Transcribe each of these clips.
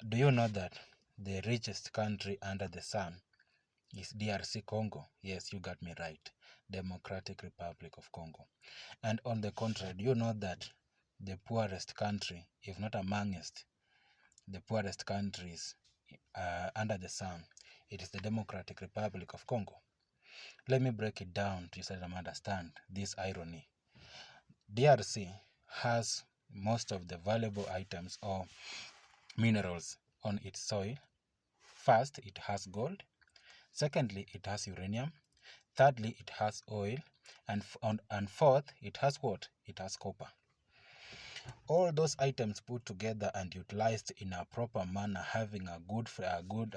Do you know that the richest country under the sun is DRC Congo? Yes, you got me right. Democratic Republic of Congo. And on the contrary, do you know that the poorest country, if not amongst the poorest countries under the sun, it is the Democratic Republic of Congo? Let me break it down to so that I understand this irony. DRC has most of the valuable items or minerals on its soil. First, it has gold. Secondly, it has uranium. Thirdly, it has oil. And fourth, it has what? It has copper. All those items put together and utilized in a proper manner, having a good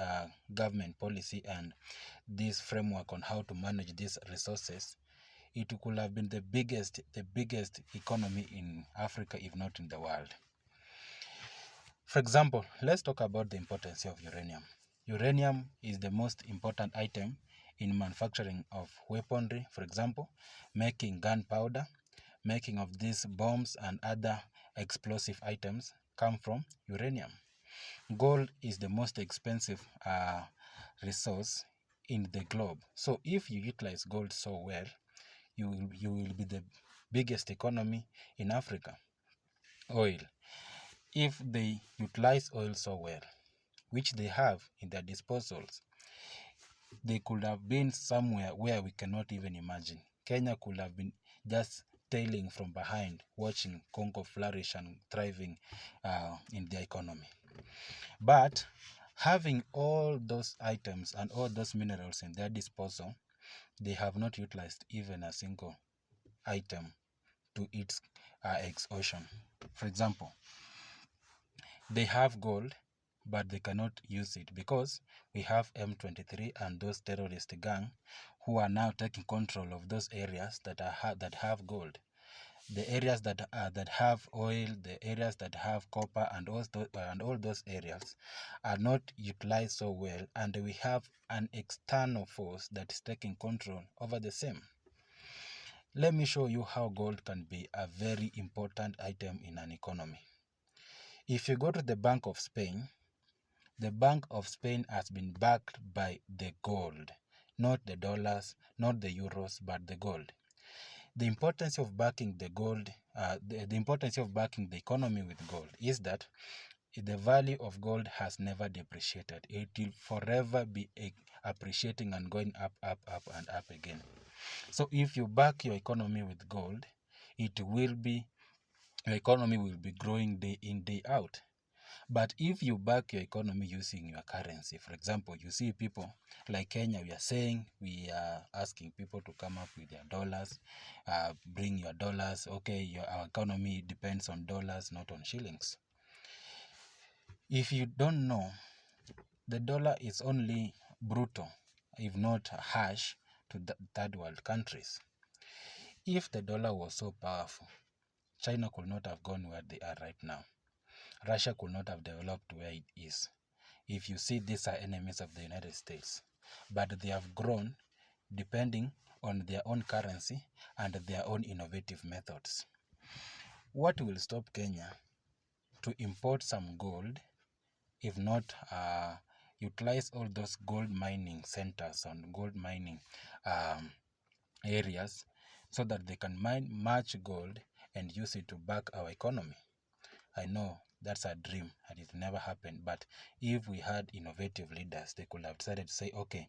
government policy and this framework on how to manage these resources, it could have been the biggest economy in Africa, if not in the world. For example, let's talk about the importance of uranium. Uranium is the most important item in manufacturing of weaponry, for example, making gunpowder, making of these bombs and other explosive items come from uranium. Gold is the most expensive resource in the globe. So if you utilize gold so well, you will be the biggest economy in Africa. Oil. If they utilize oil so well, which they have in their disposals, they could have been somewhere where we cannot even imagine. Kenya could have been just tailing from behind, watching Congo flourish and thriving in their economy. But having all those items and all those minerals in their disposal, they have not utilized even a single item to its exhaustion. For example, they have gold, but they cannot use it because we have M23 and those terrorist gang who are now taking control of those areas that have gold. The areas that have oil, the areas that have copper, and all those areas are not utilized so well, and we have an external force that is taking control over the same. Let me show you how gold can be a very important item in an economy. If you go to the Bank of Spain, the Bank of Spain has been backed by the gold, not the dollars, not the euros, but the gold. The importance of backing the gold, the importance of backing the economy with gold is that the value of gold has never depreciated. It will forever be appreciating and going up, up, up, and up again. So if you back your economy with gold, your economy will be growing day in, day out. But if you back your economy using your currency, for example, you see people like Kenya, we are asking people to come up with their dollars, bring your dollars. Okay, our economy depends on dollars, not on shillings. If you don't know, the dollar is only brutal, if not harsh, to third world countries. If the dollar was so powerful, China could not have gone where they are right now. Russia could not have developed where it is. If you see, these are enemies of the United States, but they have grown depending on their own currency and their own innovative methods. What will stop Kenya to import some gold, if not utilize all those gold mining centers and gold mining areas so that they can mine much gold and use it to back our economy? I know that's a dream and it never happened, but if we had innovative leaders, they could have decided to say, okay,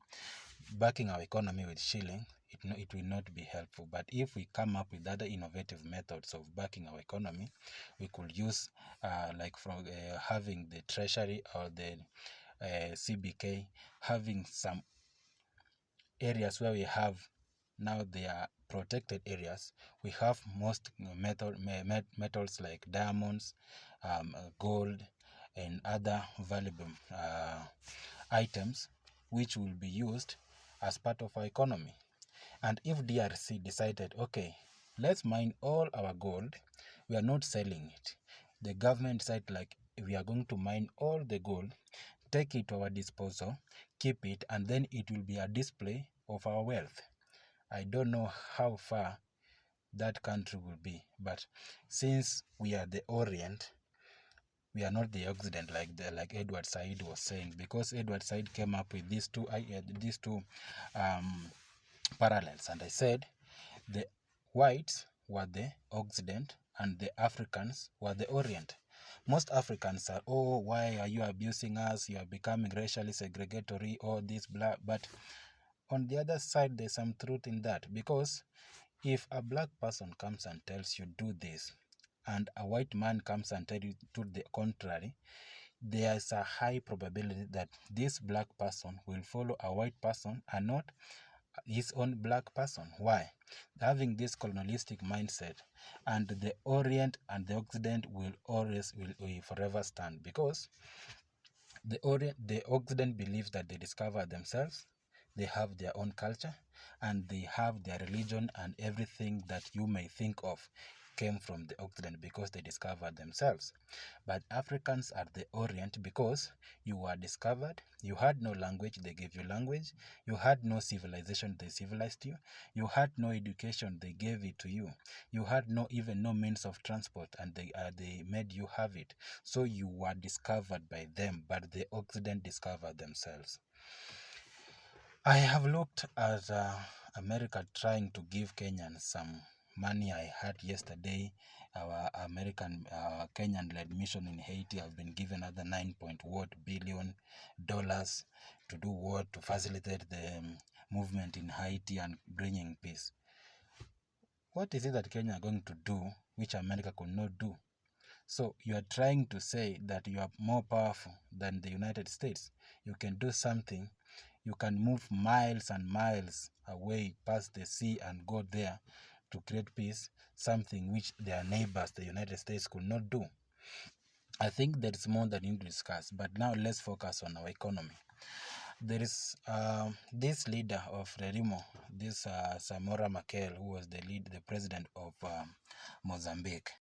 backing our economy with shilling, it will not be helpful. But if we come up with other innovative methods of backing our economy, we could use like from having the treasury or the CBK, having some areas where we have now they are protected areas. We have most metals like diamonds, gold, and other valuable items which will be used as part of our economy. And if DRC decided, okay, let's mine all our gold, we are not selling it. The government decided, like, we are going to mine all the gold, take it to our disposal, keep it, and then it will be a display of our wealth. I don't know how far that country will be, but since we are the Orient, We are not the Occident, like Edward Said was saying, because Edward Said came up with these two um, parallels, and I said the whites were the Occident and the Africans were the Orient. Most Africans are, oh, why are you abusing us? You are becoming racially segregatory, all this, blah. But on the other side, there's some truth in that, because if a black person comes and tells you do this, and a white man comes and tells you to the contrary, there's a high probability that this black person will follow a white person and not his own black person. Why? Having this colonialistic mindset, and the Orient and the Occident will forever stand, because the Occident believes that they discover themselves, they have their own culture, and they have their religion, and everything that you may think of came from the Occident because they discovered themselves. But Africans are the Orient because you were discovered, you had no language, they gave you language, you had no civilization, they civilized you, you had no education, they gave it to you, you had even no means of transport, and they made you have it. So you were discovered by them, but the Occident discovered themselves. I have looked at America trying to give Kenyans some money. I heard yesterday our American Kenyan-led mission in Haiti have been given another 9 billion dollars to do what? To facilitate the movement in Haiti and bringing peace. What is it that Kenya are going to do which America could not do? So you are trying to say that you are more powerful than the United States. You can do something. You can move miles and miles away past the sea and go there to create peace, something which their neighbors, the United States, could not do. I think there is more that we need to discuss, but now let's focus on our economy. There is this leader of Renimo, this Samora Machel, who was the president of Mozambique.